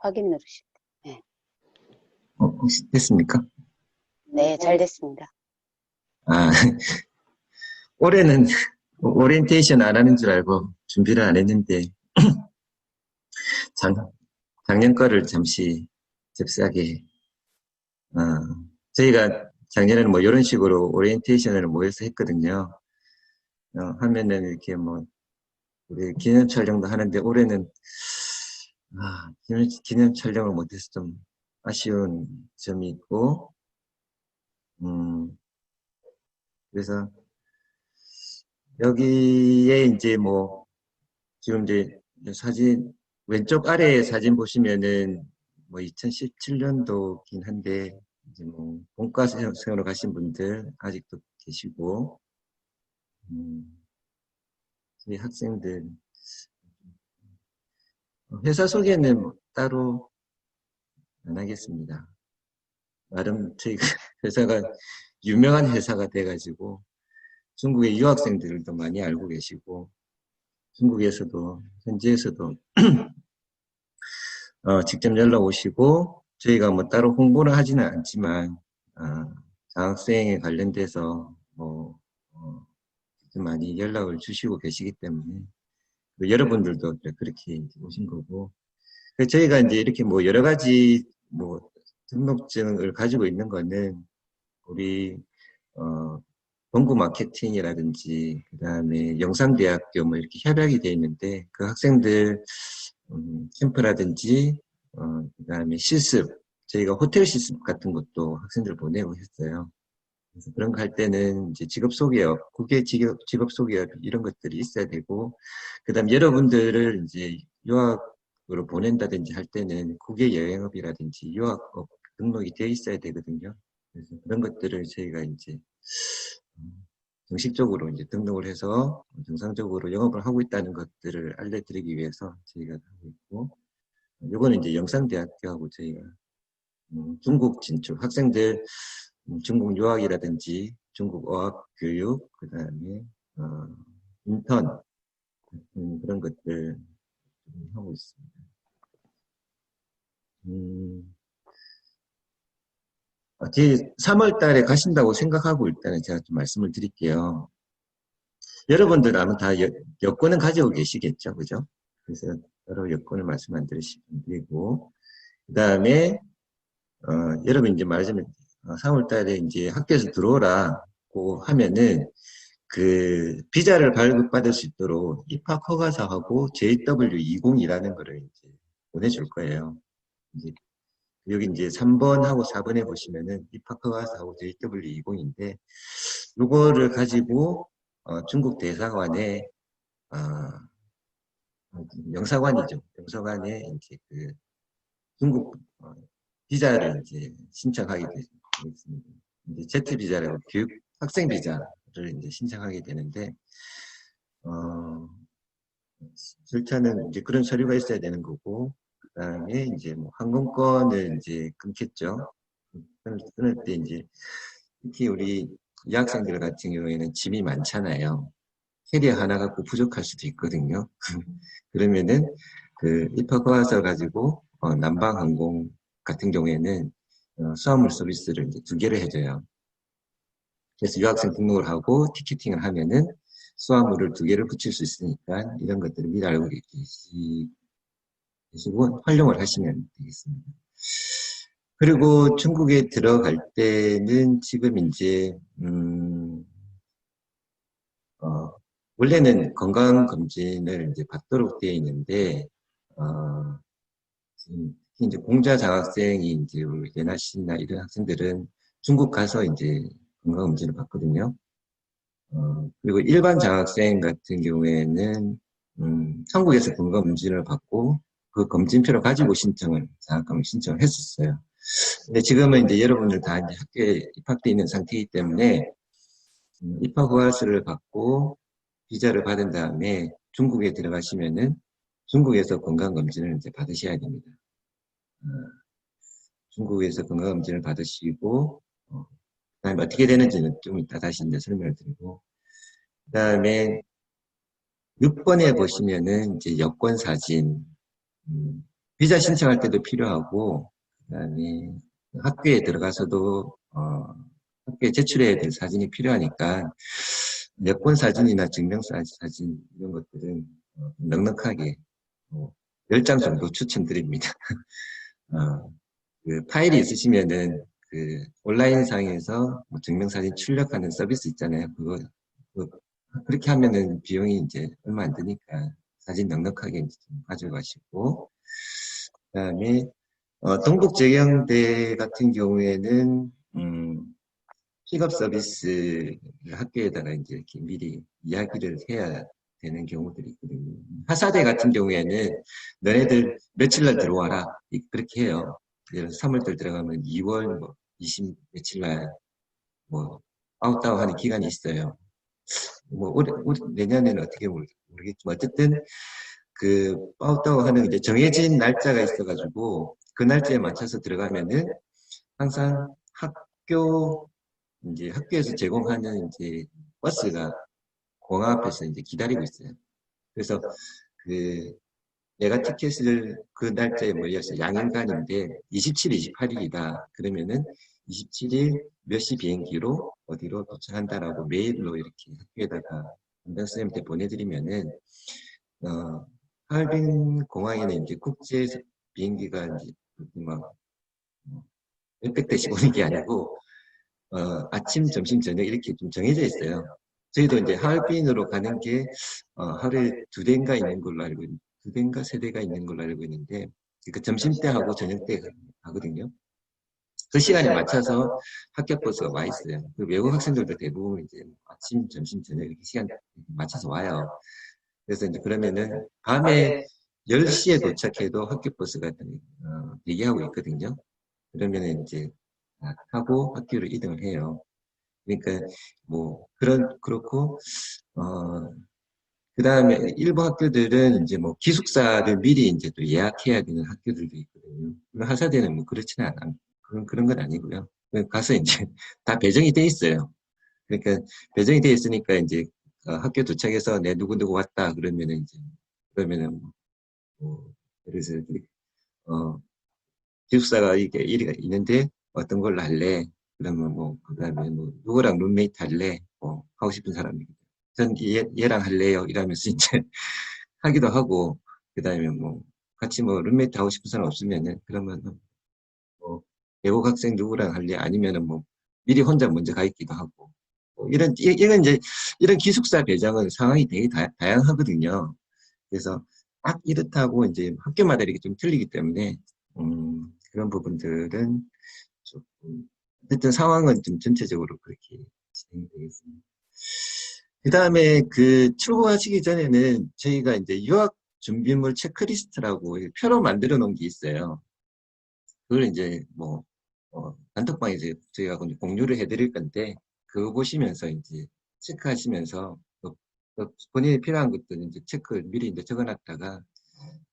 확인 누르시고. 네. 혹시 됐습니까? 네, 잘 됐습니다. 아, 올해는 오리엔테이션 안 하는 줄 알고 준비를 안 했는데, 작, 작년 거를 잠시 잽싸게, 어, 저희가 작년에는 뭐 이런 식으로 오리엔테이션을 모여서 했거든요. 하면은 이렇게 뭐, 우리 기념 촬영도 하는데 올해는, 기념 촬영을 못해서 좀 아쉬운 점이 있고, 음, 그래서 여기에 이제 뭐, 지금 이제 사진, 왼쪽 아래 사진 보시면은 뭐 2017년도긴 한데, 이제 뭐, 본과생으로 가신 분들 아직도 계시고, 저희 학생들, 회사 소개는 뭐 따로 안 하겠습니다. 나름 저희 회사가 유명한 회사가 돼가지고, 중국의 유학생들도 많이 알고 계시고, 중국에서도, 현지에서도 직접 연락 오시고 저희가 뭐 따로 홍보를 하지는 않지만 장학생에 관련돼서 뭐 많이 연락을 주시고 계시기 때문에 여러분들도 그렇게 오신 거고 저희가 이제 이렇게 뭐 여러 가지 뭐 등록증을 가지고 있는 거는 우리 본구 마케팅이라든지 그다음에 영상대학교 뭐 이렇게 협약이 돼 있는데 그 학생들 캠프라든지 그다음에 실습 저희가 호텔 실습 같은 것도 학생들 보내고 했어요. 그래서 그런 거 할 때는 이제 직업 소개업, 국외 직업 소개업 이런 것들이 있어야 되고 그다음 여러분들을 이제 유학으로 보낸다든지 할 때는 국외 여행업이라든지 유학업 등록이 되어 있어야 되거든요. 그래서 그런 것들을 저희가 이제 정식적으로 이제 등록을 해서 정상적으로 영업을 하고 있다는 것들을 알려드리기 위해서 저희가 하고 있고, 이거는 이제 영상대학교하고 저희가 중국 진출 학생들 중국 유학이라든지 중국 어학 교육 그다음에 인턴 그런 것들 하고 있습니다. 제 3월 달에 가신다고 생각하고 일단은 제가 좀 말씀을 드릴게요. 여러분들 아마 다 여권은 가지고 계시겠죠, 그죠? 그래서 따로 여권을 말씀 안 드리고, 그 다음에, 여러분 이제 말하자면, 3월 달에 이제 학교에서 들어오라고 하면은, 그, 비자를 발급받을 수 있도록 입학 허가서하고 JW20이라는 거를 이제 보내줄 거예요. 이제 여기 이제 3번하고 4번에 보시면은 입학 허가서하고 JW20인데, 요거를 가지고, 중국 대사관에, 어, 영사관이죠. 영사관에 이제 그 중국 비자를 이제 신청하게 되겠습니다. 이제 제트 비자라고 교육 학생 비자를 이제 신청하게 되는데 절차는 이제 그런 서류가 있어야 되는 거고 그다음에 이제 뭐 항공권을 이제 끊겠죠. 끊을 때 이제 특히 우리 유학생들 같은 경우에는 짐이 많잖아요. 캐리어 하나 갖고 부족할 수도 있거든요. 그러면은 그 입학허가서 가지고 남방항공 같은 경우에는 수화물 서비스를 이제 2개를 해줘요. 그래서 유학생 등록을 하고 티켓팅을 하면은 수화물을 2개를 붙일 수 있으니까 이런 것들을 미리 알고 계시고 활용을 하시면 되겠습니다. 그리고 중국에 들어갈 때는 지금 이제 원래는 건강검진을 이제 받도록 되어 있는데, 특히 이제 공자 장학생이 이제 우리 예나 씨나 이런 학생들은 중국 가서 이제 건강검진을 받거든요. 그리고 일반 장학생 같은 경우에는, 한국에서 건강검진을 받고 그 검진표를 가지고 장학금을 신청을 했었어요. 근데 지금은 이제 여러분들 다 이제 학교에 입학돼 있는 상태이기 때문에, 입학 허가서를 받고 비자를 받은 다음에 중국에 들어가시면은 중국에서 건강검진을 이제 받으셔야 됩니다. 중국에서 건강검진을 받으시고, 그다음에 어떻게 되는지는 좀 이따 다시 이제 설명을 드리고, 그다음에 6번에 보시면은 이제 여권 사진, 비자 신청할 때도 필요하고, 그다음에 학교에 들어가서도 학교에 제출해야 될 사진이 필요하니까 여권 사진이나 증명사진 이런 것들은 넉넉하게 10장 정도 추천드립니다. 그 파일이 있으시면은 그 온라인상에서 뭐 증명사진 출력하는 서비스 있잖아요. 그렇게 하면은 비용이 이제 얼마 안 드니까 사진 넉넉하게 이제 좀 가져가시고, 그다음에 동북제경대 같은 경우에는 픽업 서비스 학교에다가 이제 이렇게 미리 이야기를 해야 되는 경우들이 있거든요. 하사대 같은 경우에는 너네들 며칠 날 들어와라 그렇게 해요. 예를 들어서 3월달 들어가면 2월 뭐 20 며칠 날뭐 아웃다운 하는 기간이 있어요. 뭐 내년에는 어떻게 모르겠지만 어쨌든 그 아웃다운 하는 이제 정해진 날짜가 있어가지고 그 날짜에 맞춰서 들어가면은 항상 학교에서 제공하는 이제 버스가 공항 앞에서 이제 기다리고 있어요. 그래서 그 내가 티켓을 그 날짜에 몰려서 양일간인데 27, 28일이다. 그러면은 27일 몇 시 비행기로 어디로 도착한다라고 메일로 이렇게 학교에다가 담당 선생님한테 보내드리면은 하얼빈 공항에는 이제 국제 비행기가 이제 막 몇백 대씩 오는 게 아니고 아침, 점심, 저녁 이렇게 좀 정해져 있어요. 저희도 이제 하얼빈으로 가는 게 하루에 2대인가 있는 걸로 알고 있는데 2대인가 3대가 있는 걸로 알고 있는데 그 점심 때하고 저녁 때 가거든요. 그 시간에 맞춰서 학교 버스가 와 있어요. 그 외국 학생들도 대부분 이제 아침, 점심, 저녁 이렇게 시간 맞춰서 와요. 그래서 이제 그러면은 밤에 10시에 도착해도 학교 버스가 대기하고 있거든요. 그러면은 이제 타고 학교를 이동을 해요. 그러니까 뭐 그렇고 그 다음에 일부 학교들은 이제 뭐 기숙사를 미리 이제 또 예약해야 되는 학교들도 있거든요. 하사대는 뭐 그렇지는 않아. 그런 건 아니고요. 가서 이제 다 배정이 돼 있어요. 그러니까 배정이 돼 있으니까 이제 학교 도착해서 내 누구 왔다 그러면은 뭐 그래서 기숙사가 이게 일이가 있는데 어떤 걸로 할래? 그러면 뭐 그다음에 뭐 누구랑 룸메이트 할래? 뭐 하고 싶은 사람이 전 얘랑 할래요 이러면서 이제 하기도 하고 그다음에 뭐 같이 뭐 룸메이트 하고 싶은 사람 없으면은 그러면 뭐 외국 학생 누구랑 할래? 아니면은 뭐 미리 혼자 먼저 가 있기도 하고 뭐 이런 이제 이런 기숙사 배정은 상황이 되게 다양하거든요. 그래서 딱 이렇다고 이제 학교마다 이렇게 좀 틀리기 때문에 그런 부분들은 조금 어쨌든 상황은 좀 전체적으로 그렇게 진행되겠습니다. 그 다음에 그 출국하시기 전에는 저희가 이제 유학 준비물 체크리스트라고 표로 만들어 놓은 게 있어요. 그걸 이제 뭐 단톡방에서 저희가 공유를 해드릴 건데 그거 보시면서 이제 체크하시면서 본인이 필요한 것들 이제 체크 미리 이제 적어놨다가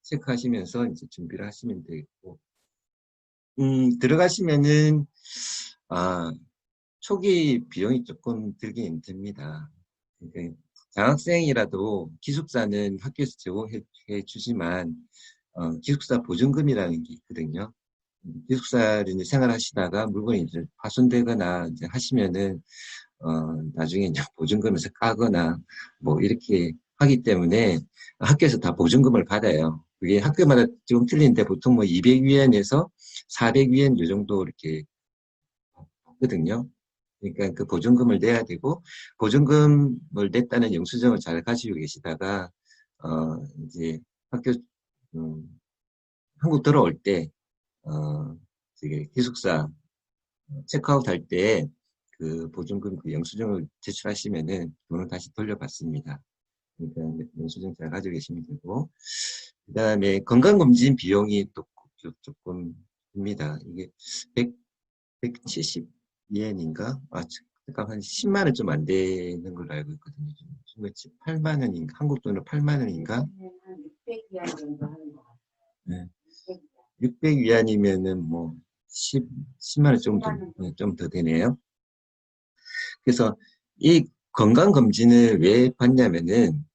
체크하시면서 이제 준비를 하시면 되겠고 들어가시면은 초기 비용이 조금 들긴 듭니다. 그러니까 장학생이라도 기숙사는 학교에서 제공해 주지만 기숙사 보증금이라는 게 있거든요. 기숙사를 이제 생활하시다가 물건이 이제 파손되거나 이제 하시면은 나중에 이제 보증금에서 까거나 뭐 이렇게 하기 때문에 학교에서 다 보증금을 받아요. 그게 학교마다 조금 틀린데 보통 뭐 200위안에서 400위안 요 정도 이렇게 받거든요. 그러니까 그 보증금을 내야 되고 보증금을 냈다는 영수증을 잘 가지고 계시다가 이제 학교 한국 들어올 때 기숙사 체크아웃 할 때 그 보증금 그 영수증을 제출하시면은 돈을 다시 돌려받습니다. 그러니까 영수증 잘 가지고 계시면 되고 그 다음에 건강검진 비용이 또 조금 듭니다. 이게 170위엔인가? 잠깐 한 10만 원 좀 안 되는 걸로 알고 있거든요. 8만 원인가? 한국 돈으로 8만 원인가? 600위안 정도 하는 것 같아요. 네. 600위안이면은 뭐 10만 원 좀 더 되네요. 그래서 이 건강검진을 왜 받냐면은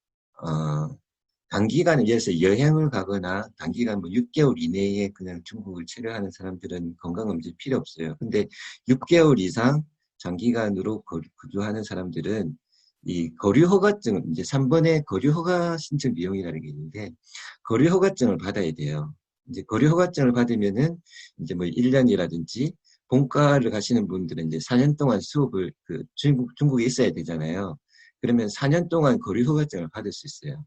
단기간에 예를 여행을 가거나 단기간 뭐 6개월 이내에 그냥 중국을 체류하는 사람들은 건강검진 필요 없어요. 근데 6개월 이상 장기간으로 거주하는 사람들은 이 거류허가증, 이제 3번에 거류허가 신청 비용이라는 게 있는데, 거류허가증을 받아야 돼요. 이제 거류허가증을 받으면은 이제 뭐 1년이라든지 본과를 가시는 분들은 이제 4년 동안 수업을 중국에 있어야 되잖아요. 그러면 4년 동안 거류허가증을 받을 수 있어요.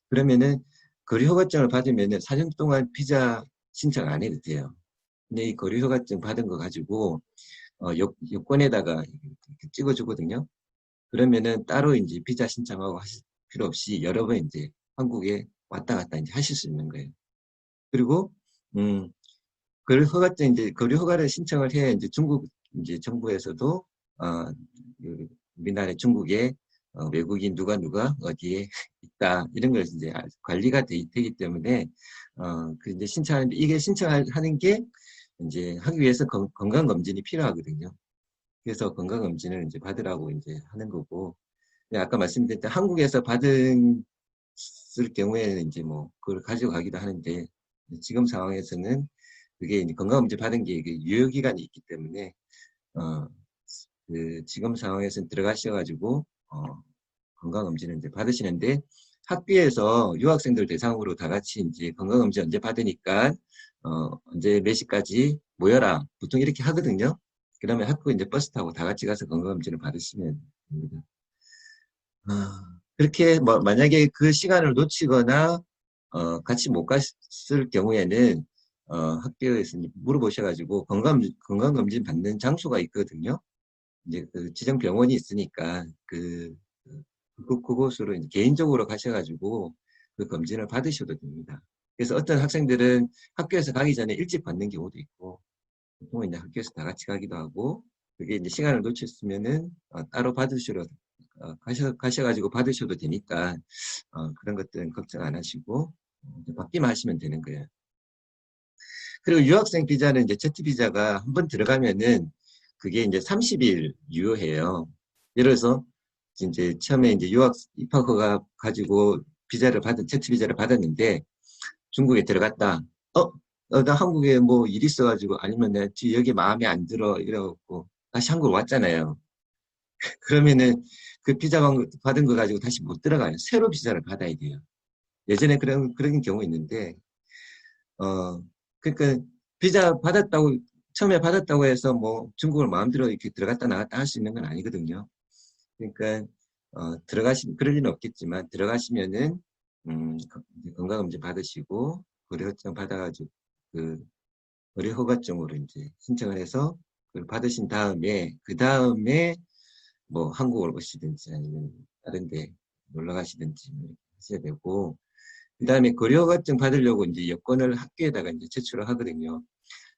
그러면은 거류허가증을 받으면은 4년 동안 비자 신청 안 해도 돼요. 근데 이 거류허가증 받은 거 가지고 여권에다가 이렇게 찍어주거든요. 그러면은 따로 이제 비자 신청하고 하실 필요 없이 여러 번 이제 한국에 왔다 갔다 이제 하실 수 있는 거예요. 그리고 거류허가증 이제 거류허가를 신청을 해야 이제 중국 이제 정부에서도 우리나라 중국에 외국인 누가 어디에 있다 이런 걸 이제 관리가 되기 때문에 그 이제 신청하는데 이게 신청하는 게 이제 하기 위해서 건강 검진이 필요하거든요. 그래서 건강 검진을 이제 받으라고 이제 하는 거고, 아까 말씀드렸던 한국에서 받은 경우에는 이제 뭐 그걸 가지고 가기도 하는데 지금 상황에서는 그게 이제 건강 검진 받은 게 유효 기간이 있기 때문에 그 지금 상황에서는 들어가셔가지고 건강검진을 이제 받으시는데, 학교에서 유학생들 대상으로 다 같이 이제 건강검진 언제 받으니까, 언제 몇 시까지 모여라. 보통 이렇게 하거든요. 그러면 학교 이제 버스 타고 다 같이 가서 건강검진을 받으시면 됩니다. 그렇게 뭐 만약에 그 시간을 놓치거나, 같이 못 갔을 경우에는, 학교에서 물어보셔가지고 건강검진 받는 장소가 있거든요. 이제 그 지정 병원이 있으니까 그곳으로 이제 개인적으로 가셔가지고 그 검진을 받으셔도 됩니다. 그래서 어떤 학생들은 학교에서 가기 전에 일찍 받는 경우도 있고, 보통은 이제 학교에서 다 같이 가기도 하고, 그게 이제 시간을 놓쳤으면은 따로 가셔가지고 받으셔도 되니까 그런 것들은 걱정 안 하시고 받기만 하시면 되는 거예요. 그리고 유학생 비자는 이제 Z 비자가 한번 들어가면은 그게 이제 30일 유효해요. 예를 들어서 이제 처음에 이제 유학 입학허가 가지고 Z 비자를 받았는데 중국에 들어갔다. 나 한국에 뭐 일 있어가지고 아니면 내가 여기 마음에 안 들어 이래갖고 다시 한국 왔잖아요. 그러면은 그 비자 받은 거 가지고 다시 못 들어가요. 새로 비자를 받아야 돼요. 예전에 그런 경우 있는데, 그러니까 비자 처음에 받았다고 해서 뭐 중국을 마음대로 이렇게 들어갔다 나갔다 할 수 있는 건 아니거든요. 그러니까, 그럴 리는 없겠지만, 들어가시면은, 건강검진 받으시고, 거래허가증 받아가지고, 거래허가증으로 이제 신청을 해서, 그걸 받으신 다음에, 그 다음에, 뭐, 한국을 오시든지 아니면 다른 데 놀러 가시든지 하셔야 되고, 그 다음에 거래허가증 받으려고 이제 여권을 학교에다가 이제 제출을 하거든요.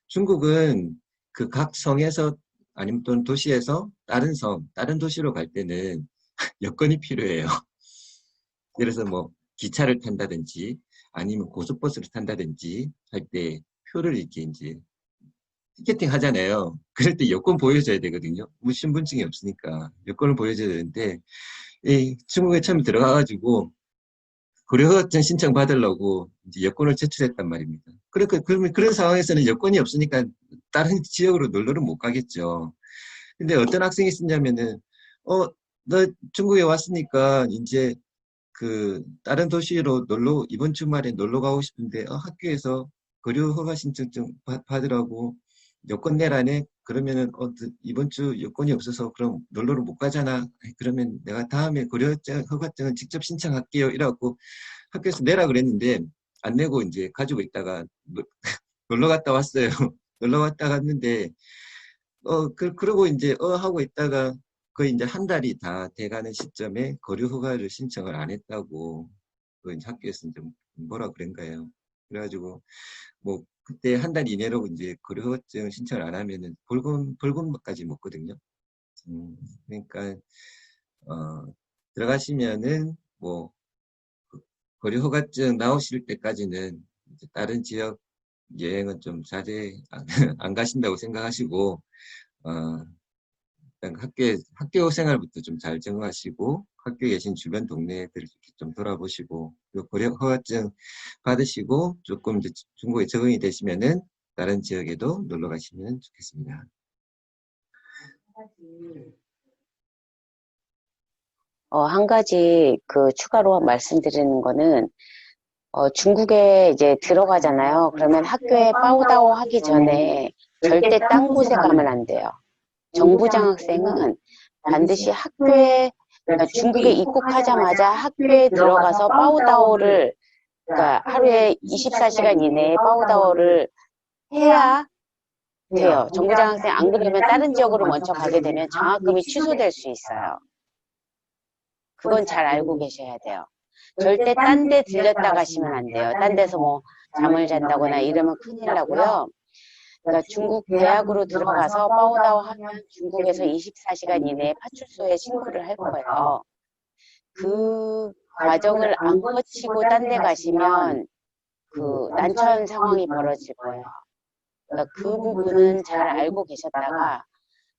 중국은 그 각 성에서 아니면 또는 도시에서 다른 도시로 갈 때는 여권이 필요해요. 그래서 뭐 기차를 탄다든지 아니면 고속버스를 탄다든지 할 때 표를 이렇게 이제 티켓팅 하잖아요. 그럴 때 여권 보여줘야 되거든요. 뭐 신분증이 없으니까 여권을 보여줘야 되는데, 이 중국에 처음 들어가가지고 고려허가증 신청 받으려고 이제 여권을 제출했단 말입니다. 그러면 그런 상황에서는 여권이 없으니까 다른 지역으로 놀러를 못 가겠죠. 근데 어떤 학생이 있었냐면은, 너 중국에 왔으니까 이제 다른 도시로 이번 주말에 놀러 가고 싶은데, 학교에서 거류 허가 신청 좀 받으라고 여권 내라네? 그러면은, 이번 주 여권이 없어서 그럼 놀러를 못 가잖아. 그러면 내가 다음에 거류 허가증은 직접 신청할게요. 이래갖고 학교에서 내라 그랬는데, 안 내고 이제 가지고 있다가 놀러 갔다 왔어요. 놀러 갔다 갔는데, 그러고 이제, 하고 있다가 거의 이제 한 달이 다 돼가는 시점에 거류 허가를 신청을 안 했다고, 그 이제 학교에서 이제 뭐라 그런 거예요. 그래가지고, 뭐, 그때 한 달 이내로 이제 거류 허가증 신청을 안 하면은 벌금까지 먹거든요. 그러니까, 들어가시면은, 뭐, 거류 허가증 나오실 때까지는 이제 다른 지역 여행은 좀 자제 안 가신다고 생각하시고, 일단 학교 생활부터 좀 잘 적응하시고, 학교에 계신 주변 동네들을 좀 돌아보시고, 그리고 허가증 받으시고, 조금 이제 중국에 적응이 되시면은, 다른 지역에도 놀러 가시면 좋겠습니다. 한 가지 추가로 말씀드리는 거는, 중국에 이제 들어가잖아요. 그러면 학교에 빠오다오 하기 전에 절대 딴 곳에 가면 안 돼요. 정부 장학생은 반드시 그러니까 중국에 입국하자마자 학교에 들어가서 빠오다오를, 그러니까 하루에 24시간 이내에 빠오다오를 해야 돼요. 정부 장학생 안 그러면 다른 지역으로 먼저 가게 되면 장학금이 취소될 수 있어요. 그건 잘 알고 계셔야 돼요. 절대 딴 데 들렸다 가시면 안 돼요. 딴 데서 뭐 잠을 잔다거나 이러면 큰일 나고요. 그러니까 중국 대학으로 들어가서 빠오다오 하면 중국에서 24시간 이내에 파출소에 신고를 할 거예요. 그 과정을 안 거치고 딴 데 가시면 난처한 상황이 벌어질 거예요. 그러니까 그 부분은 잘 알고 계셨다가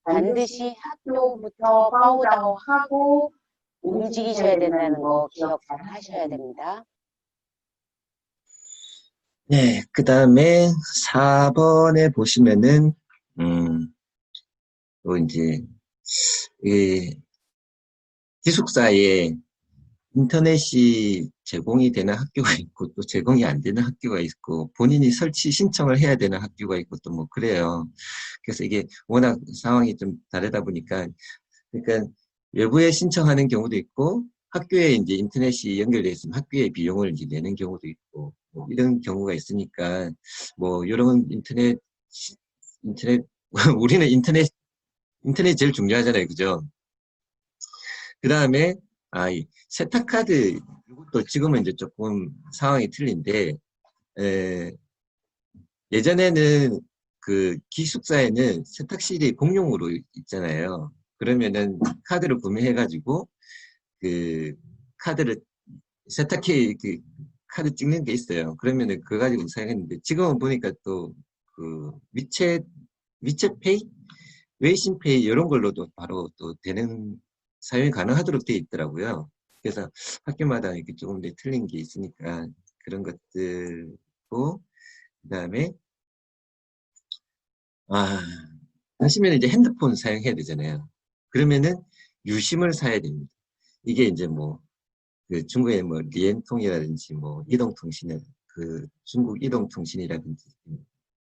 반드시 학교부터 빠오다오 하고 움직이셔야 된다는 거 기억 잘 하셔야 됩니다. 네, 그 다음에 4번에 보시면은, 또 이제, 이 기숙사에 인터넷이 제공이 되는 학교가 있고, 또 제공이 안 되는 학교가 있고, 본인이 설치 신청을 해야 되는 학교가 있고, 또 뭐 그래요. 그래서 이게 워낙 상황이 좀 다르다 보니까, 그러니까 외부에 신청하는 경우도 있고, 학교에 이제 인터넷이 연결되어 있으면 학교에 비용을 이제 내는 경우도 있고, 뭐 이런 경우가 있으니까, 뭐, 이런 인터넷, 우리는 인터넷 제일 중요하잖아요. 그죠? 그 다음에, 이 세탁카드, 이것도 지금은 이제 조금 상황이 틀린데, 에, 예전에는 그 기숙사에는 세탁실이 공용으로 있잖아요. 그러면은 카드를 구매해가지고, 그 카드를 세탁기 카드 찍는 게 있어요. 그러면은 그거 가지고 사용했는데 지금은 보니까 또 그 위챗페이, 웨이신페이 이런 걸로도 바로 또 되는 사용이 가능하도록 돼 있더라고요. 그래서 학교마다 이렇게 조금 틀린 게 있으니까 그런 것들고 그다음에 하시면 이제 핸드폰 사용해야 되잖아요. 그러면은 유심을 사야 됩니다. 이게 이제 뭐 그 중국의 뭐 리엔통이라든지 뭐 이동통신을 그 중국 이동통신이라든지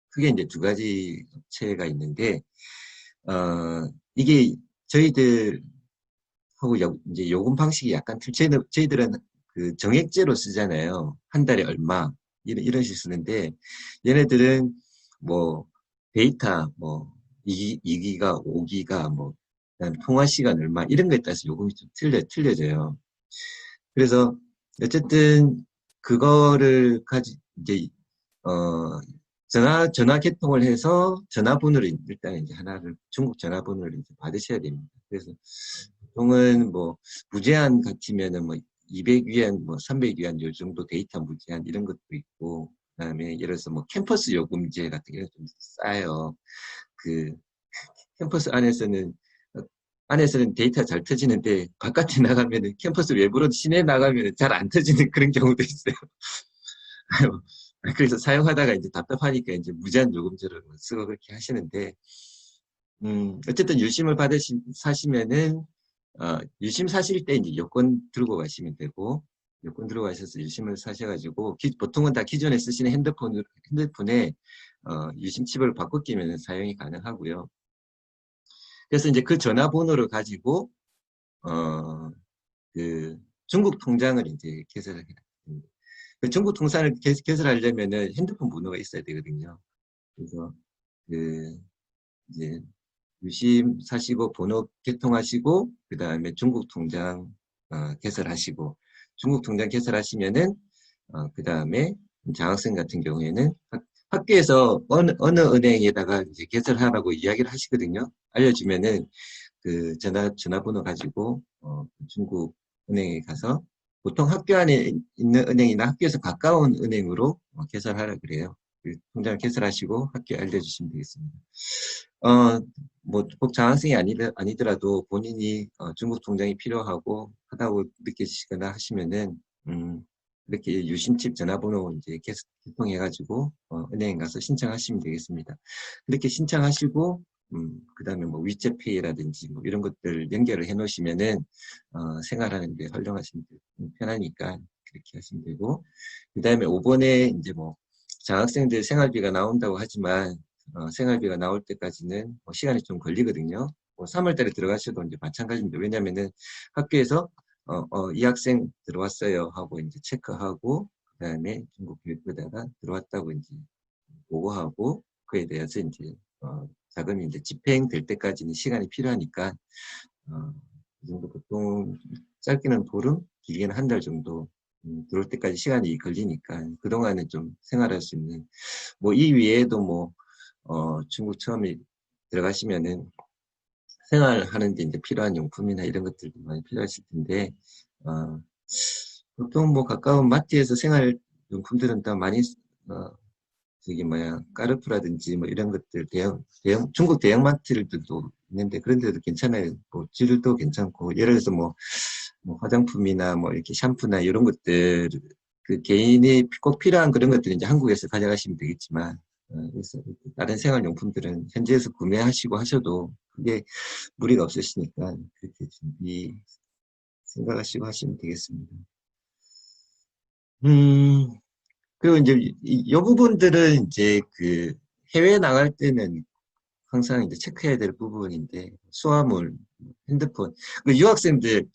크게 이제 두 가지 업체가 있는데 이게 저희들하고 이제 요금 방식이 약간 저희들은 그 정액제로 쓰잖아요. 한 달에 얼마 이런 식으로 쓰는데 얘네들은 뭐 데이터 뭐 2기가 5기가 뭐 그다음 통화 시간 얼마 이런 거에 따라서 요금이 좀 틀려져요. 그래서 어쨌든 그거를 이제 전화 개통을 해서 전화번호를 일단 이제 하나를 중국 전화번호를 이제 받으셔야 됩니다. 그래서 보통은 뭐 무제한 같으면은 뭐 200위안, 뭐 300위안 요 정도 데이터 무제한 이런 것도 있고 그다음에 예를 들어서 뭐 캠퍼스 요금제 같은 게 좀 싸요. 그 캠퍼스 안에서는 데이터 잘 터지는데 바깥에 나가면은 캠퍼스 외부로 시내 나가면은 잘 안 터지는 그런 경우도 있어요. 그래서 사용하다가 이제 답답하니까 이제 무제한 요금제를 쓰고 그렇게 하시는데 어쨌든 유심을 사시면은 유심 사실 때 이제 여권 들고 가시면 되고 여권 들고 가셔서 유심을 사셔가지고 보통은 다 기존에 쓰시는 핸드폰에 유심 칩을 바꿔 끼면 사용이 가능하고요. 그래서 이제 그 전화번호를 가지고 그 중국 통장을 이제 개설하게 됩니다. 그 중국 통장을 개설하려면은 핸드폰 번호가 있어야 되거든요. 그래서 그 이제 유심 사시고 번호 개통하시고 그 다음에 중국 통장 개설하시고 중국 통장 개설하시면은 그 다음에 장학생 같은 경우에는 학교에서 어느 은행에다가 이제 개설하라고 이야기를 하시거든요. 알려주면은 그 전화번호 가지고 중국 은행에 가서 보통 학교 안에 있는 은행이나 학교에서 가까운 은행으로 개설하라 그래요. 그 통장을 개설하시고 학교에 알려주시면 되겠습니다. 뭐, 꼭 장학생이 아니더라도 본인이 중국 통장이 필요하고 하다고 느끼시거나 하시면은, 이렇게 유심칩 전화번호 이제 계속 개통해가지고, 은행에 가서 신청하시면 되겠습니다. 그렇게 신청하시고, 그 다음에 뭐 위챗페이라든지 뭐 이런 것들 연결을 해 놓으시면은, 생활하는데 활용하시면 편하니까 그렇게 하시면 되고, 그 다음에 5번에 이제 뭐, 장학생들 생활비가 나온다고 하지만, 생활비가 나올 때까지는 뭐 시간이 좀 걸리거든요. 뭐 3월 달에 들어가셔도 이제 마찬가지입니다. 왜냐면은 학교에서 이 학생 들어왔어요 하고 이제 체크하고 그다음에 중국 교육부에다가 들어왔다고 이제 보고하고 그에 대해서 이제 자금이 이제 집행될 때까지는 시간이 필요하니까 이 정도 보통 짧게는 보름, 길게는 한 달 정도 들어올 때까지 시간이 걸리니까 그동안은 좀 생활할 수 있는 뭐 이 위에도 뭐 중국 처음에 들어가시면은 생활하는데 이제 필요한 용품이나 이런 것들도 많이 필요하실 텐데, 어, 보통 뭐 가까운 마트에서 생활용품들은 다 많이, 까르푸라든지 뭐 이런 것들 중국 대형마트들도 있는데 그런 데도 괜찮아요. 뭐 질도 괜찮고, 예를 들어서 뭐 화장품이나 뭐 이렇게 샴푸나 이런 것들, 그 개인이 꼭 필요한 그런 것들은 이제 한국에서 가져가시면 되겠지만, 그래서 다른 생활용품들은 현지에서 구매하시고 하셔도 그게 무리가 없으시니까 그렇게 준비 생각하시고 하시면 되겠습니다. 그리고 이제 이 부분들은 이제 그 해외 나갈 때는 항상 이제 체크해야 될 부분인데 수화물, 핸드폰, 그 유학생들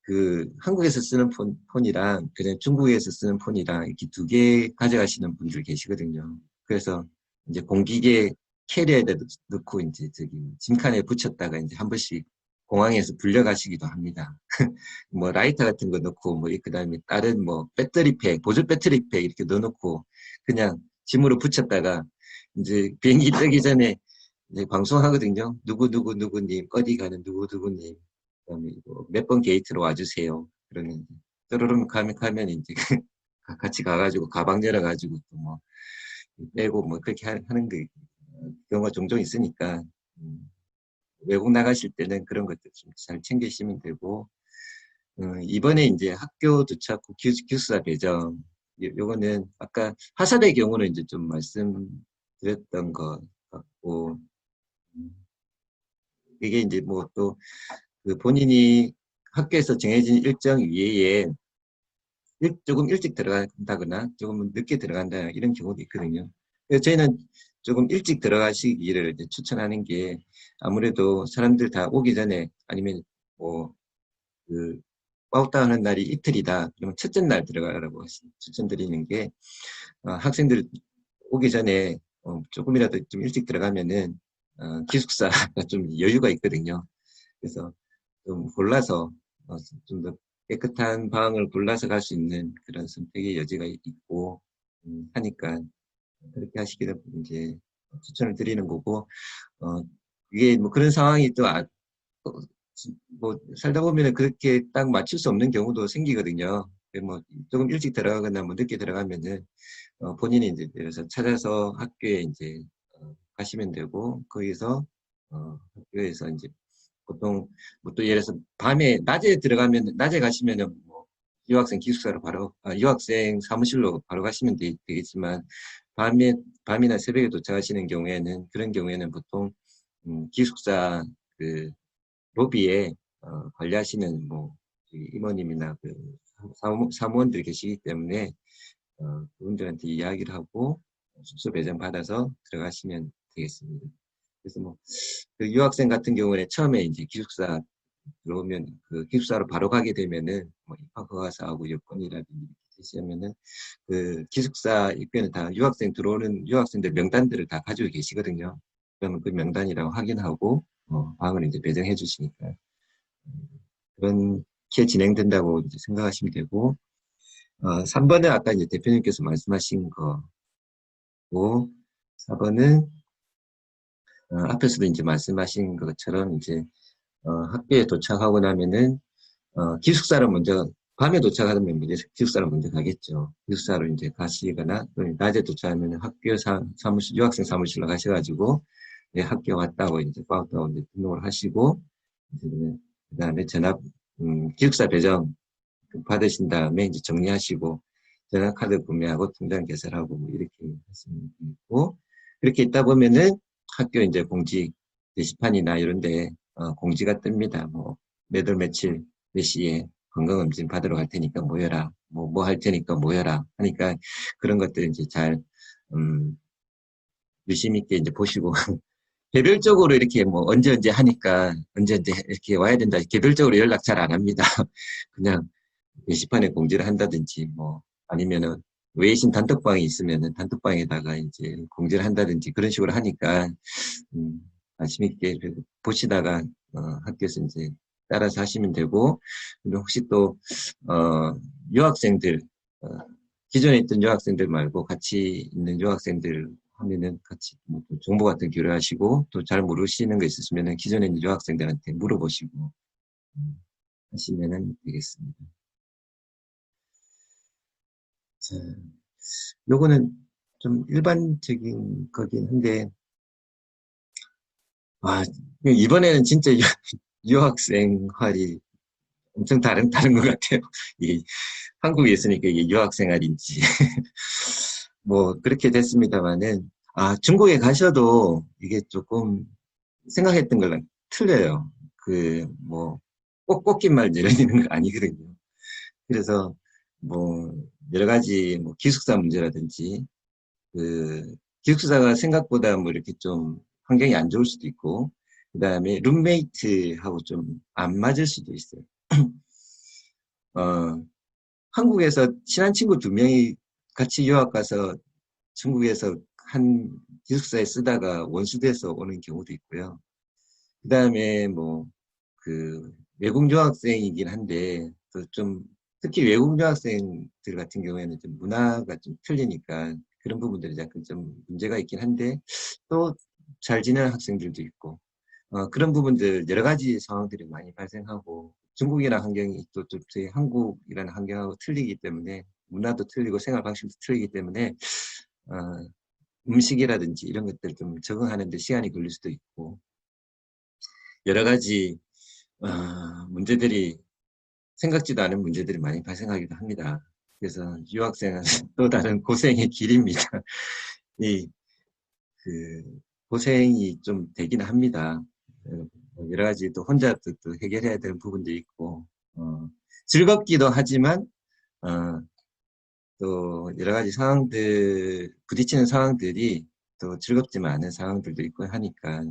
그 한국에서 쓰는 폰이랑 그냥 중국에서 쓰는 폰이랑 이렇게 두 개 가져가시는 분들 계시거든요. 그래서 이제 공기계 캐리어에 넣고 이제 저기 짐칸에 붙였다가 이제 한 번씩 공항에서 불려가시기도 합니다. 뭐 라이터 같은 거 넣고 뭐 그다음에 다른 뭐 배터리팩, 보조 배터리팩 이렇게 넣어놓고 그냥 짐으로 붙였다가 이제 비행기 뜨기 전에 이제 방송하거든요. 누구님 어디 가는 누구님 그다음에 몇 번 게이트로 와주세요. 그러면 쪼르륵 가면 이제 같이 가가지고 가방 열어가지고 또 뭐 빼고 뭐 그렇게 하는 경우가 종종 있으니까 외국 나가실 때는 그런 것들 좀 잘 챙기시면 되고 이번에 이제 학교 도착 후 기숙사 배정 요거는 아까 하사의 경우는 이제 좀 말씀드렸던 것 같고 이게 이제 뭐 또 그 본인이 학교에서 정해진 일정 이외에 조금 일찍 들어간다거나 조금 늦게 들어간다 이런 경우도 있거든요. 그래서 저희는 조금 일찍 들어가시기를 이제 추천하는 게 아무래도 사람들 다 오기 전에 아니면 뭐그 빠웃다 하는 날이 이틀이다. 그러면 첫째 날 들어가라고 추천드리는 게 학생들 오기 전에 조금이라도 좀 일찍 들어가면은 기숙사가 좀 여유가 있거든요. 그래서 좀 골라서 좀 더 깨끗한 방을 골라서 갈 수 있는 그런 선택의 여지가 있고 하니까 그렇게 하시기를 이제 추천을 드리는 거고 이게 뭐 그런 상황이 또 뭐 살다 보면은 그렇게 딱 맞출 수 없는 경우도 생기거든요. 뭐 조금 일찍 들어가거나 뭐 늦게 들어가면은 본인이 이제 그래서 찾아서 학교에 이제 가시면 되고 거기서 학교에서 이제 보통 뭐 또 예를 들어서 낮에 가시면은 뭐 유학생 기숙사로 바로 유학생 사무실로 바로 가시면 되겠지만 밤이나 새벽에 도착하시는 경우에는 그런 경우에는 보통 기숙사 그 로비에 관리하시는 뭐 임원님이나 그 사무원들이 계시기 때문에 그분들한테 이야기를 하고 숙소 배정 받아서 들어가시면 되겠습니다. 그래서 뭐 그 유학생 같은 경우에 처음에 이제 기숙사 들어오면 그 기숙사로 바로 가게 되면은 뭐 입학 허가서하고 여권이라든지 있으면은 그 기숙사 입구에는 다 유학생 유학생들 명단들을 다 가지고 계시거든요. 그러면 그 명단이라고 확인하고 방을 이제 배정해 주시니까 그렇게 진행된다고 이제 생각하시면 되고 3번은 아까 이제 대표님께서 말씀하신 거고 4번은 앞에서도 이제 말씀하신 것처럼 이제 학교에 도착하고 나면은 기숙사를 먼저 밤에 도착하면 이제 기숙사를 먼저 가겠죠. 기숙사로 이제 가시거나 낮에 도착하면 학교 사무실 유학생 사무실로 가셔가지고 학교 왔다고 이제 빠오다고 이제 등록을 하시고, 그 다음에 기숙사 배정 받으신 다음에 이제 정리하시고, 전화카드 구매하고 통장 개설하고 뭐 이렇게 하시면 되고, 그렇게 있다 보면은 학교 이제 공지 게시판이나 이런 데 공지가 뜹니다. 뭐, 몇 월 며칠 몇 시에 건강검진 받으러 갈 테니까 모여라. 뭐 할 테니까 모여라. 하니까 그런 것들 이제 잘, 유심 있게 이제 보시고, 개별적으로 이렇게 뭐 언제 하니까 언제 이렇게 와야 된다. 개별적으로 연락 잘 안 합니다. 그냥 게시판에 공지를 한다든지 뭐 아니면은 외신 단톡방이 있으면은 단톡방에다가 이제 공지를 한다든지 그런 식으로 하니까 관심 있게 보시다가 학교에서 이제 따라서 하시면 되고, 그리고 혹시 또 유학생들 기존에 있던 유학생들 말고 같이 있는 유학생들 하면은 같이 뭐 정보 같은 거 교류하시고, 또 잘 모르시는 거 있으시면은 기존에 있는 유학생들한테 물어보시고 하시면은 되겠습니다. 자, 요거는 좀 일반적인 거긴 한데, 이번에는 진짜 유학생활이 엄청 다른 것 같아요. 이게 한국에 있으니까 이게 유학생활인지. 뭐, 그렇게 됐습니다만은, 중국에 가셔도 이게 조금 생각했던 거랑 틀려요. 꼭 꽃깃말 내려지는 거 아니거든요. 그래서, 뭐, 여러 가지, 뭐, 기숙사 문제라든지, 기숙사가 생각보다 뭐 이렇게 좀 환경이 안 좋을 수도 있고, 그 다음에 룸메이트하고 좀 안 맞을 수도 있어요. 어, 한국에서 친한 친구 2명이 같이 유학 가서 중국에서 한 기숙사에 쓰다가 원수돼서 오는 경우도 있고요. 그 다음에 외국 유학생이긴 한데, 또 좀, 특히 외국 유학생들 같은 경우에는 좀 문화가 좀 틀리니까 그런 부분들이 약간 좀 문제가 있긴 한데, 또 잘 지내는 학생들도 있고, 그런 부분들, 여러 가지 상황들이 많이 발생하고, 중국이라는 환경이 또 저희 한국이라는 환경하고 틀리기 때문에, 문화도 틀리고 생활 방식도 틀리기 때문에, 어, 음식이라든지 이런 것들 좀 적응하는 데 시간이 걸릴 수도 있고, 여러 가지, 문제들이, 생각지도 않은 문제들이 많이 발생하기도 합니다. 그래서 유학생은 또 다른 고생의 길입니다. 이, 고생이 좀 되긴 합니다. 여러 가지 또 혼자 또 해결해야 되는 부분도 있고, 즐겁기도 하지만, 어, 또 여러 가지 부딪히는 상황들이 또 즐겁지만 않은 상황들도 있고 하니까,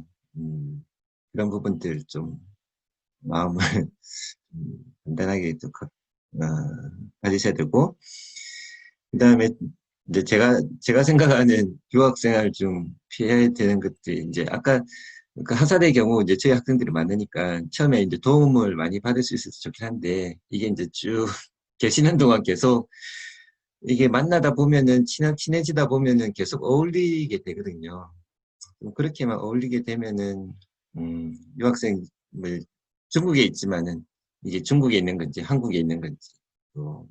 그런 부분들 좀 마음을 단단하게 또 가지셔야 되고, 그 다음에 이제 제가 생각하는 유학생활 중 피해야 되는 것들, 이제 아까 그 하사대 경우 이제 저희 학생들이 많으니까 처음에 이제 도움을 많이 받을 수 있어서 좋긴 한데, 이게 이제 쭉 계시는 동안 계속 이게 만나다 보면은 친해지다 보면은 계속 어울리게 되거든요. 그렇게만 어울리게 되면은 유학생을 중국에 있지만은 이게 중국에 있는 건지 한국에 있는 건지 또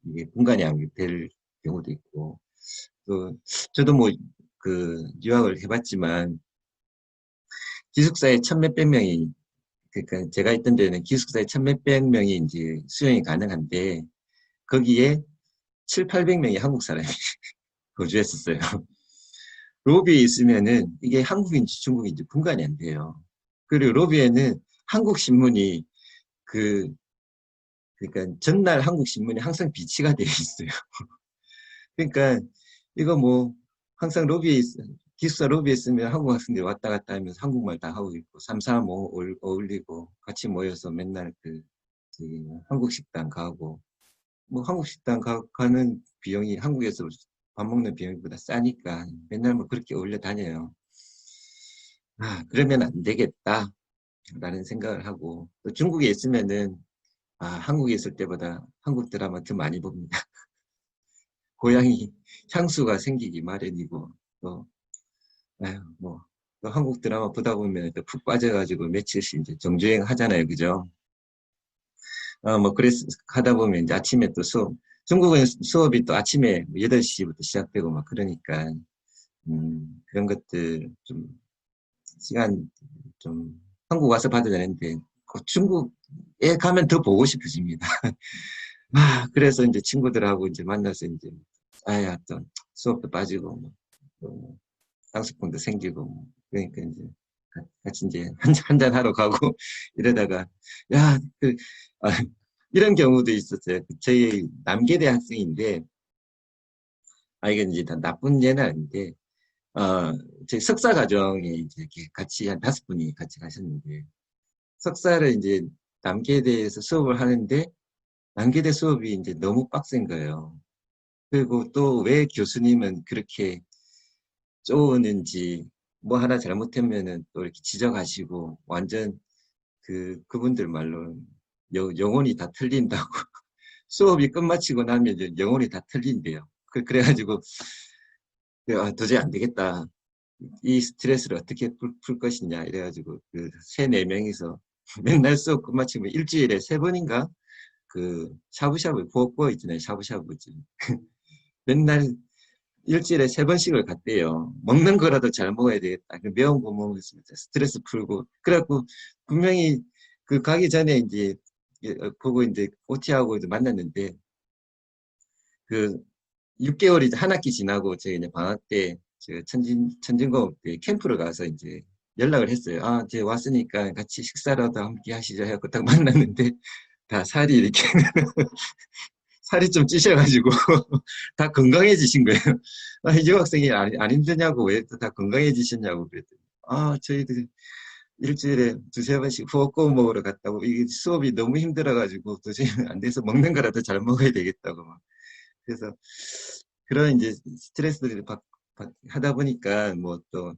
이게 분간이 안 될 경우도 있고, 또 저도 뭐 유학을 해봤지만 기숙사에 천몇백 명이, 그러니까 제가 있던 데는 기숙사에 천몇백 명이 이제 수용이 가능한데 거기에 7, 800명이 한국 사람이 거주했었어요. 로비에 있으면은 이게 한국인지 중국인지 분간이 안 돼요. 그리고 로비에는 한국 신문이 그러니까 전날 한국 신문이 항상 비치가 되어 있어요. 그러니까 이거 뭐 항상 기숙사 로비에 있으면 한국 학생들이 왔다 갔다 하면서 한국말 다 하고 있고 3, 4, 5 어울리고 같이 모여서 맨날 한국 식당 가고, 뭐 한국 식당 가는 비용이 한국에서 밥 먹는 비용보다 싸니까 맨날 뭐 그렇게 어울려 다녀요. 그러면 안 되겠다 라는 생각을 하고, 또 중국에 있으면은 한국에 있을 때보다 한국 드라마 더 많이 봅니다. 고향이 향수가 생기기 마련이고, 또 또 한국 드라마 보다 보면 또 푹 빠져가지고 며칠씩 이제 정주행 하잖아요, 그죠? 그래서 하다 보면 이제 아침에 또 중국은 수업이 또 아침에 8시부터 시작되고 막 그러니까, 그런 것들 좀 시간 좀 한국 와서 봐도 되는데 중국에 가면 더 보고 싶어집니다. 그래서 이제 친구들하고 이제 만나서 이제 아야 또 수업도 빠지고 또 상습공도 생기고 그러니까 이제 같이 이제 한잔 하러 가고 이러다가 야, 아, 이런 경우도 있었어요. 저희 남계대 학생인데 이게 이제 다 나쁜 예는 아닌데 저희 석사 과정에 이제 이렇게 같이 한 5분이 같이 가셨는데 석사를 이제 남계대에서 수업을 하는데 남계대 수업이 이제 너무 빡센 거예요. 그리고 또 왜 교수님은 그렇게 쪼는지 뭐 하나 잘못하면은 또 이렇게 지적하시고 완전 그분들 말로 영혼이 다 틀린다고 수업이 끝마치고 나면 이제 영혼이 다 틀린대요. 그래가지고 도저히 안 되겠다. 이 스트레스를 어떻게 풀 것이냐 이래가지고 네 명이서 맨날 수업 끝마치면 일주일에 3번인가 샤브샤브 구워 있잖아요. 샤브샤브 맨날 일주일에 3번씩을 갔대요. 먹는 거라도 잘 먹어야 되겠다. 매운 거 먹으면 스트레스 풀고. 그래갖고, 분명히 가기 전에 이제, 보고 이제 OT하고 이제 만났는데, 6개월이 한 학기 지나고, 제가 이제 방학 때, 제가 천진고업 때 캠프를 가서 이제 연락을 했어요. 제가 왔으니까 같이 식사라도 함께 하시죠. 해갖고 딱 만났는데, 다 살이 이렇게 살이 좀 찌셔가지고 다 건강해지신 거예요. 이 여학생이 안 힘드냐고 왜 또 다 건강해지셨냐고 그랬더니 저희들 일주일에 2-3번씩 후어고 먹으러 갔다고 이게 수업이 너무 힘들어가지고 도저히 안 돼서 먹는 거라도 잘 먹어야 되겠다고 막. 그래서 그런 이제 스트레스들을 하다 보니까 뭐 또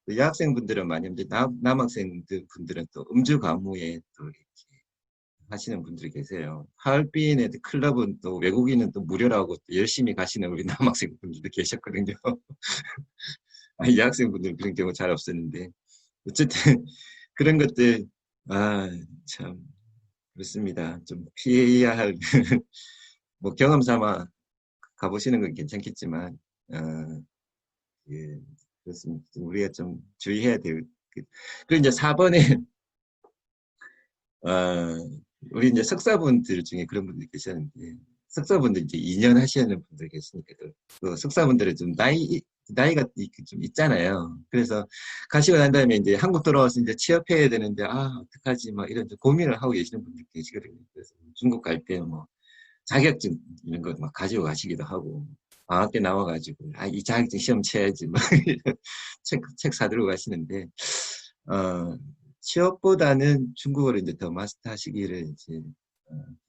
여학생분들은 많이 이제 남학생분들은 또 음주 가무에 또 이렇게 하시는 분들이 계세요. 하얼빈의 클럽은 또 외국인은 또 무료라고 또 열심히 가시는 우리 남학생분들도 계셨거든요. 여학생분들은 그런 경우 잘 없었는데 어쨌든 그런 것들 참 그렇습니다. 좀 피해야 할 뭐 경험 삼아 가보시는 건 괜찮겠지만 예, 그렇습니다. 우리가 좀 주의해야 될 그리고 이제 4번에 우리 이제 석사분들 중에 그런 분들 계셨는데, 석사분들 이제 2년 하시는 분들 계시니까, 또 석사분들은 좀 나이가 좀 있잖아요. 그래서 가시고 난 다음에 이제 한국 돌아와서 이제 취업해야 되는데, 어떡하지, 막 이런 고민을 하고 계시는 분들 계시거든요. 그래서 중국 갈 때 뭐, 자격증 이런 거 막 가지고 가시기도 하고, 방학 때 나와가지고, 이 자격증 시험 쳐야지, 막, 책 사들고 가시는데, 취업보다는 중국어를 이제 더 마스터하시기를 이제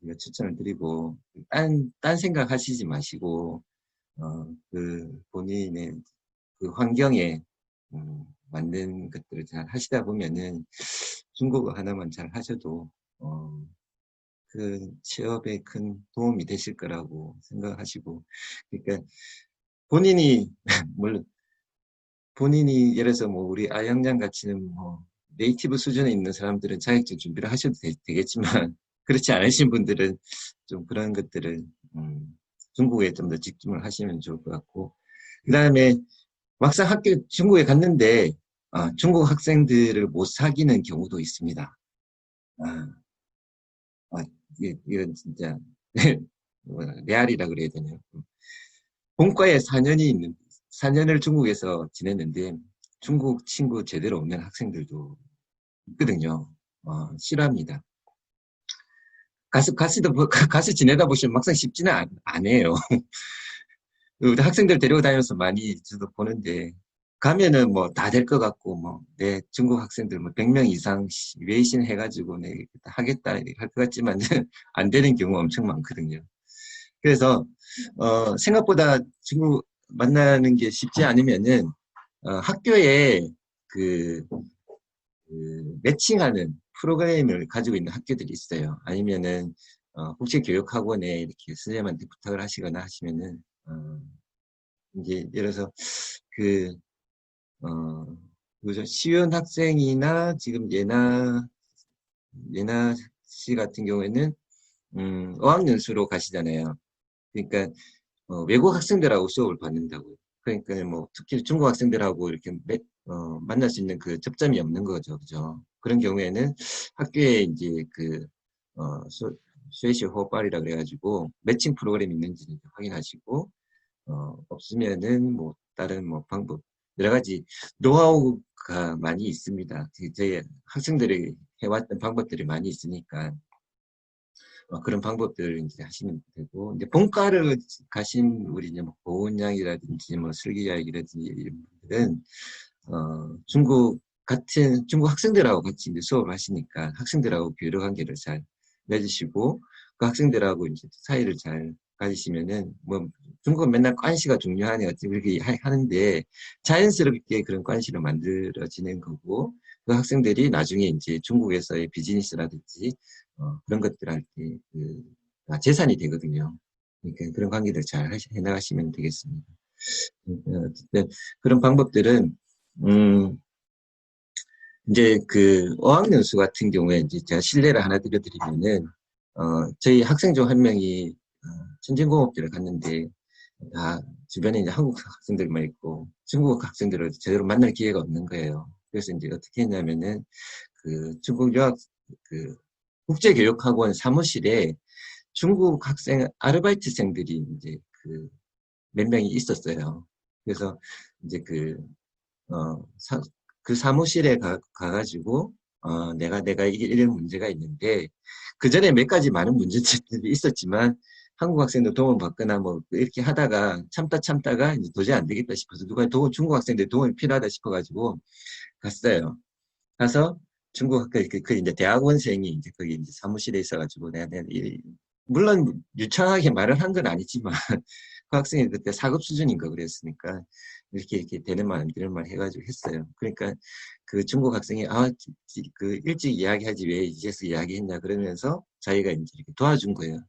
제가 추천을 드리고 딴 생각 하시지 마시고 본인의 환경에 맞는 것들을 잘 하시다 보면은 중국어 하나만 잘 하셔도 취업에 큰 도움이 되실 거라고 생각하시고 그러니까 본인이 물론 본인이 예를 들어서 뭐 우리 아영장 같이는 뭐 네이티브 수준에 있는 사람들은 자격증 준비를 하셔도 되겠지만 그렇지 않으신 분들은 좀 그런 것들을 중국에 좀 더 집중을 하시면 좋을 것 같고 그 다음에 막상 중국에 갔는데 중국 학생들을 못 사귀는 경우도 있습니다. 이건 진짜 레알이라 그래야 되나요? 본과에 4년을 중국에서 지냈는데 중국 친구 제대로 없는 학생들도 있거든요. 싫어합니다. 가서 지내다 보시면 막상 쉽지는 않아요. 우리 학생들 데리고 다니면서 많이 저도 보는데, 가면은 뭐 다 될 것 같고, 중국 학생들 100명 이상 웨이신 해가지고 하겠다 할 것 같지만, 안 되는 경우 엄청 많거든요. 그래서, 생각보다 중국 만나는 게 쉽지 않으면은, 학교에 매칭하는 프로그램을 가지고 있는 학교들이 있어요. 아니면은 국제교육학원에 이렇게 선생님한테 부탁을 하시거나 하시면은 이제 예를 들어서 시윤 학생이나 지금 예나 씨 같은 경우에는 어학연수로 가시잖아요. 그러니까 외국 학생들하고 수업을 받는다고요. 그러니까 뭐 특히 중국 학생들하고 이렇게 만날 수 있는 그 접점이 없는 거죠, 그죠? 그런 경우에는 학교에 이제 쉐시 호빨이라 그래가지고 매칭 프로그램이 있는지 이제 확인하시고 없으면은 뭐 다른 뭐 방법 여러 가지 노하우가 많이 있습니다. 저희 학생들이 해왔던 방법들이 많이 있으니까 그런 방법들을 이제 하시면 되고 이제 본과를 가신 우리 이제 뭐 고은양이라든지 뭐 슬기야이라든지 이런 분들은 중국 학생들하고 같이 이제 수업을 하시니까 학생들하고 교류 관계를 잘 맺으시고 그 학생들하고 이제 사이를 잘 가지시면은 뭐 중국은 맨날 관시가 중요하네 어찌 그렇게 하는데 자연스럽게 그런 관시를 만들어지는 거고 그 학생들이 나중에 이제 중국에서의 비즈니스라든지 그런 것들 할 때 재산이 되거든요. 그러니까 그런 관계를 잘 해나가시면 되겠습니다. 어쨌든 그런 방법들은 이제 그 어학연수 같은 경우에 이제 제가 실례를 하나 드려드리면은 저희 학생 중 한 명이 천진공업대를 갔는데 다 주변에 이제 한국 학생들만 있고 중국 학생들을 제대로 만날 기회가 없는 거예요. 그래서 이제 어떻게 했냐면은 그 중국 유학 그 국제교육학원 사무실에 중국 학생 아르바이트생들이 이제 그 몇 명이 있었어요. 그래서 이제 그 사무실에 가가지고, 내가 이게 이런 문제가 있는데, 그 전에 몇 가지 많은 문제점들이 있었지만, 한국 학생들 도움 받거나 뭐, 이렇게 하다가, 참다가, 이제 도저히 안 되겠다 싶어서, 중국 학생들 도움이 필요하다 싶어가지고, 갔어요. 가서, 이제 대학원생이 이제 거기 이제 사무실에 있어가지고, 물론 유창하게 말을 한 건 아니지만, 그 학생이 그때 4급 수준인가 그랬으니까, 이렇게 되는 말, 이런 말 해가지고 했어요. 그러니까 그 중국 학생이, 일찍 이야기하지 왜 이제서 이야기했냐 그러면서 자기가 이제 이렇게 도와준 거예요.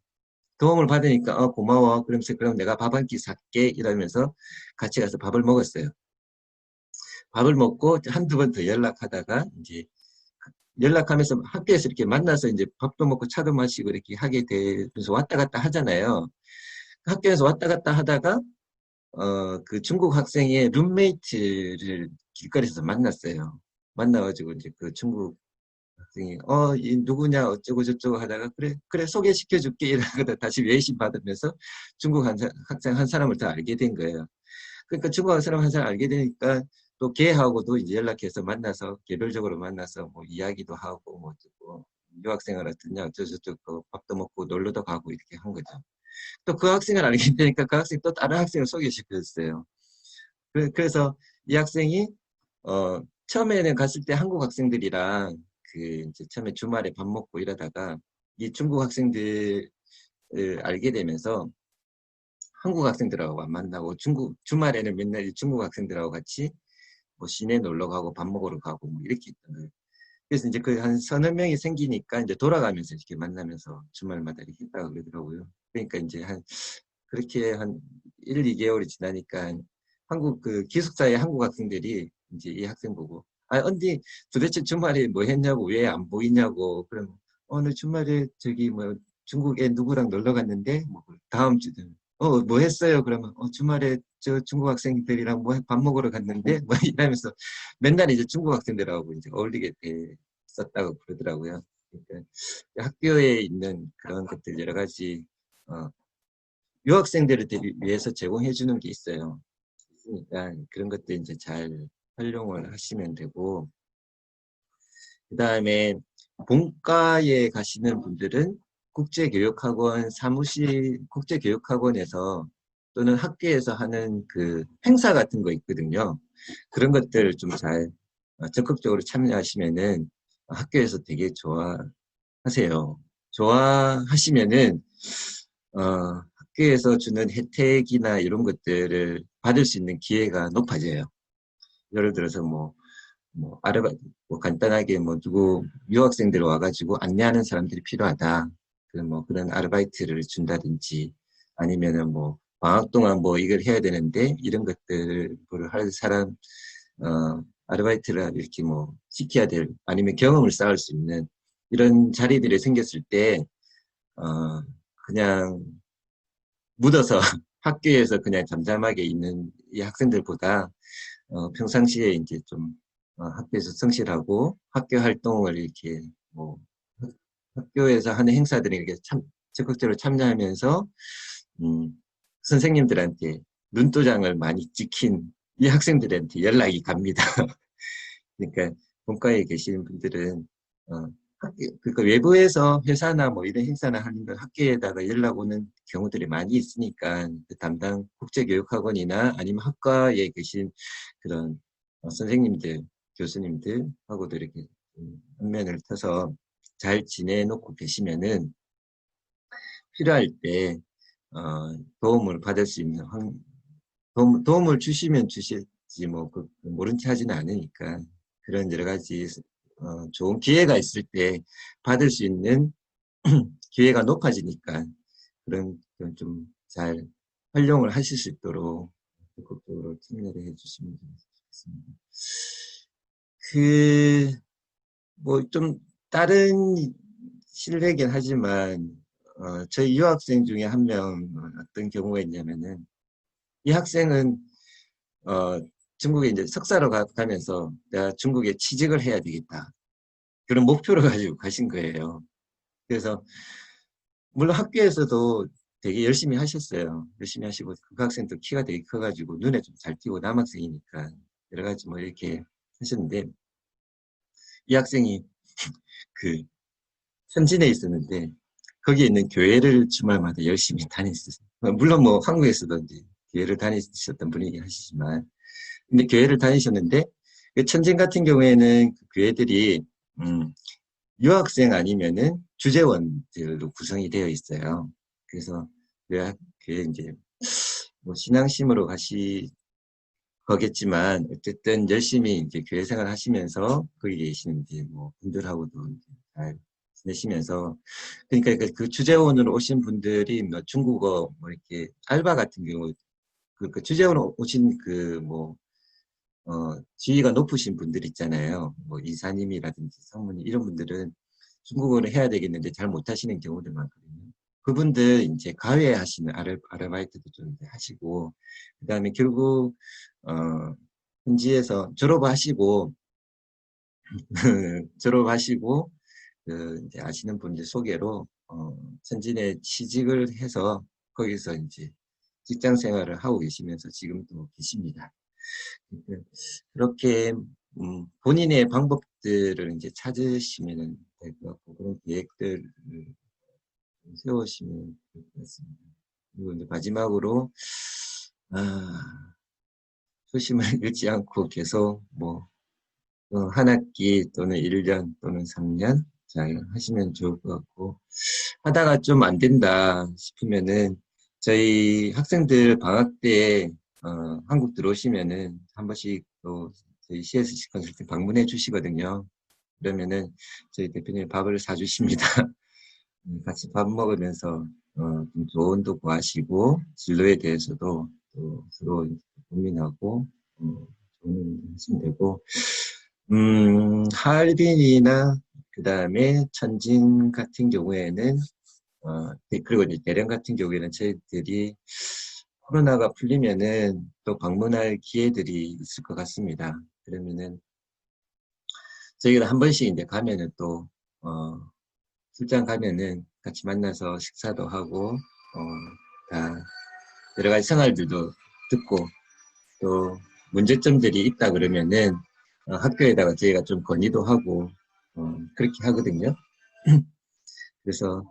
도움을 받으니까, 고마워. 그러면서, 그럼 내가 밥 한 끼 살게. 이러면서 같이 가서 밥을 먹었어요. 밥을 먹고 한두 번 더 연락하다가, 이제 연락하면서 학교에서 이렇게 만나서 이제 밥도 먹고 차도 마시고 이렇게 하게 되면서 왔다 갔다 하잖아요. 학교에서 왔다 갔다 하다가, 그 중국 학생의 룸메이트를 길거리에서 만났어요. 만나가지고 이제 그 중국 학생이, 이 누구냐, 어쩌고 저쩌고 하다가, 그래, 소개시켜줄게. 이러다가 다시 외신 받으면서 중국 학생 한 사람을 더 알게 된 거예요. 그러니까 중국 한 사람 한 사람 알게 되니까 또 걔하고도 이제 연락해서 만나서 개별적으로 만나서 뭐 이야기도 하고 뭐 어쩌고 유학생활 어떠냐, 어쩌고저쩌고 밥도 먹고 놀러도 가고 이렇게 한 거죠. 또 그 학생을 알게 되니까 그 학생이 또 다른 학생을 소개시켰어요. 그래서 이 학생이 처음에는 갔을 때 한국 학생들이랑 그 이제 처음에 주말에 밥 먹고 이러다가 이 중국 학생들을 알게 되면서 한국 학생들하고 안 만나고 주말에는 맨날 이 중국 학생들하고 같이 뭐 시내 놀러 가고 밥 먹으러 가고 뭐 이렇게 있던 거예요. 그래서 이제 그 한 서너 명이 생기니까 이제 돌아가면서 이렇게 만나면서 주말마다 이렇게 했다고 그러더라고요. 그러니까 이제 그렇게 한 1, 2개월이 지나니까 한국 기숙사의 한국 학생들이 이제 이 학생 보고 언니 도대체 주말에 뭐 했냐고 왜 안 보이냐고 그럼 오늘 주말에 저기 뭐 중국에 누구랑 놀러 갔는데 뭐 다음 주든 뭐 했어요 그러면 주말에 저 중국 학생들이랑 뭐 밥 먹으러 갔는데 뭐 이러면서 맨날 이제 중국 학생들하고 이제 어울리게 됐었다고 그러더라고요. 그러니까 학교에 있는 그런 것들 여러 가지 유학생들을 위해서 제공해 주는 게 있어요. 그러니까 그런 것들 이제 잘 활용을 하시면 되고, 그 다음에 본과에 가시는 분들은 국제교육학원에서 또는 학교에서 하는 그 행사 같은 거 있거든요. 그런 것들 좀 잘 적극적으로 참여하시면은 학교에서 되게 좋아하세요. 좋아하시면은, 학교에서 주는 혜택이나 이런 것들을 받을 수 있는 기회가 높아져요. 예를 들어서 뭐 간단하게 누구 유학생들 와가지고 안내하는 사람들이 필요하다. 그런 아르바이트를 준다든지 아니면은 방학 동안 이걸 해야 되는데 이런 것들을 할 사람, 아르바이트를 이렇게 시켜야 될 아니면 경험을 쌓을 수 있는 이런 자리들이 생겼을 때, 그냥 묻어서 학교에서 그냥 잠잠하게 있는 이 학생들보다 평상시에 이제 좀 학교에서 성실하고 학교 활동을 이렇게 뭐 학교에서 하는 행사들에 이렇게 적극적으로 참여하면서 선생님들한테 눈도장을 많이 찍힌 이 학생들한테 연락이 갑니다. 그러니까 본과에 계시는 분들은 그러니까 외부에서 회사나 뭐 이런 행사나 하는 걸 학교에다가 연락 오는 경우들이 많이 있으니까 그 담당 국제교육학원이나 아니면 학과에 계신 그런 선생님들, 교수님들하고도 이렇게 안면을 터서 잘 지내놓고 계시면은 필요할 때 도움을 받을 수 있는 도움을 주시면 주실지 뭐 모른 체 하지는 않으니까 그런 여러 가지 좋은 기회가 있을 때 받을 수 있는 기회가 높아지니까 그런 좀 잘 활용을 하실 수 있도록 적극적으로 참여를 해주시면 좋겠습니다. 뭐 좀 다른 실례긴 하지만 저희 유학생 중에 한 명 어떤 경우가 있냐면은 이 학생은 중국에 이제 석사로 가면서 내가 중국에 취직을 해야 되겠다. 그런 목표를 가지고 가신 거예요. 그래서 물론 학교에서도 되게 열심히 하셨어요. 열심히 하시고 그 학생도 키가 되게 커가지고 눈에 좀 잘 띄고 남학생이니까 여러 가지 뭐 이렇게 하셨는데 이 학생이 그 현진에 있었는데 거기에 있는 교회를 주말마다 열심히 다녔어요. 물론 뭐 한국에서도 이제 교회를 다니셨던 분이긴 하시지만 근데 교회를 다니셨는데 그 천진 같은 경우에는 그 교회들이 유학생 아니면은 주재원들로 구성이 되어 있어요. 그래서 교회 이제 뭐 신앙심으로 거겠지만 어쨌든 열심히 이제 교회 생활 하시면서 거기 계시는 이제 뭐 분들하고도 이제 잘 지내시면서 그러니까 그 주재원으로 오신 분들이 뭐 중국어 뭐 이렇게 알바 같은 경우 그 주재원으로 오신 지위가 높으신 분들 있잖아요. 뭐 이사님이라든지 성모님 이런 분들은 중국어를 해야 되겠는데 잘 못하시는 경우들 많거든요. 그분들 이제 과외 하시는 아르바이트도 좀 하시고 그다음에 결국 현지에서 졸업하시고 졸업하시고 이제 아시는 분들 소개로 천진에 취직을 해서 거기서 이제 직장 생활을 하고 계시면서 지금도 계십니다. 그렇게 본인의 방법들을 이제 찾으시면 될 것 같고 그런 계획들을 세우시면 될 것 같습니다. 그리고 이제 마지막으로 초심을 잃지 않고 계속 뭐 한 학기 또는 1년 또는 3년 잘 하시면 좋을 것 같고 하다가 좀 안 된다 싶으면은 저희 학생들 방학 때 한국 들어오시면은 한 번씩 또 저희 CSC 컨설팅 방문해 주시거든요. 그러면은 저희 대표님 밥을 사주십니다. 같이 밥 먹으면서 좀 조언도 구하시고 진로에 대해서도 또 서로 고민하고 조언을 하시면 되고 하얼빈이나 그 다음에 천진 같은 경우에는 그리고 이제 대련 같은 경우에는 저희들이 코로나가 풀리면은 또 방문할 기회들이 있을 것 같습니다. 그러면은 저희가 한 번씩 이제 가면은 또 출장 가면은 같이 만나서 식사도 하고 다 여러 가지 생활들도 듣고 또 문제점들이 있다 그러면은 학교에다가 저희가 좀 건의도 하고 그렇게 하거든요. 그래서